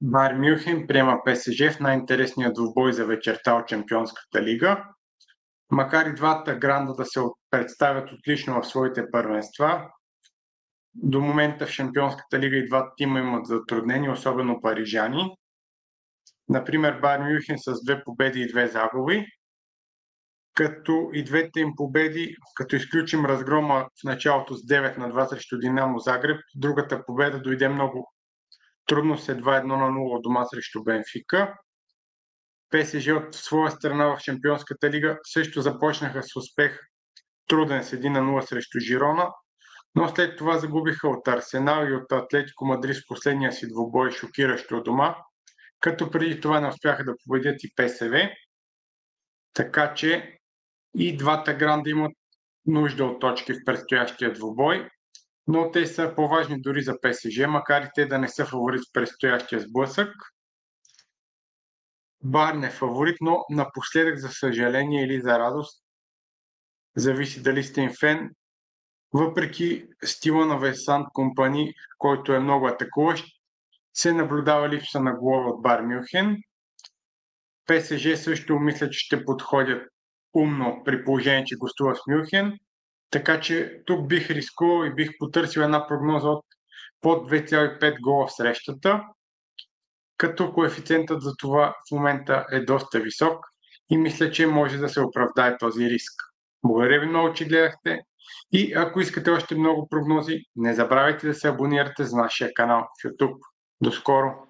Байер Мюнхен приема ПСЖ в най-интересния двубой за вечерта от Шампионската лига. Макар и двата гранда да се представят отлично в своите първенства, до момента в Шампионската лига и двата тима имат затруднения, особено парижани. Например, Байер Мюнхен с 2 победи и 2 загуби, като и двете им победи, като изключим разгрома в началото с 9-2 срещу Динамо Загреб, другата победа дойде много трудно след 2-1-0 дома срещу Бенфика. ПСЖ от своя страна в Шампионската лига също започнаха с успех труден с 1-0 срещу Жирона, но след това загубиха от Арсенал и от Атлетико Мадрид в последния си двубой шокиращо дома, като преди това не успяха да победят и ПСВ. Така че и двата гранда имат нужда от точки в предстоящия двубой, но те са по-важни дори за ПСЖ, макар и те да не са фаворит в предстоящия сблъсък. Байерн е фаворит, но напоследък, за съжаление или за радост, зависи дали сте им фен, въпреки стила на Весант Компани, който е много атакуващ, се наблюдава липса на голове от Байер Мюнхен. ПСЖ също мисля, че ще подходят умно при положение, че гостува в Мюнхен. Така че тук бих рискувал и бих потърсил една прогноза от под 2,5 гола в срещата, като коефициентът за това в момента е доста висок и мисля, че може да се оправдае този риск. Благодаря ви много, че гледахте и ако искате още много прогнози, не забравяйте да се абонирате за нашия канал в YouTube. До скоро!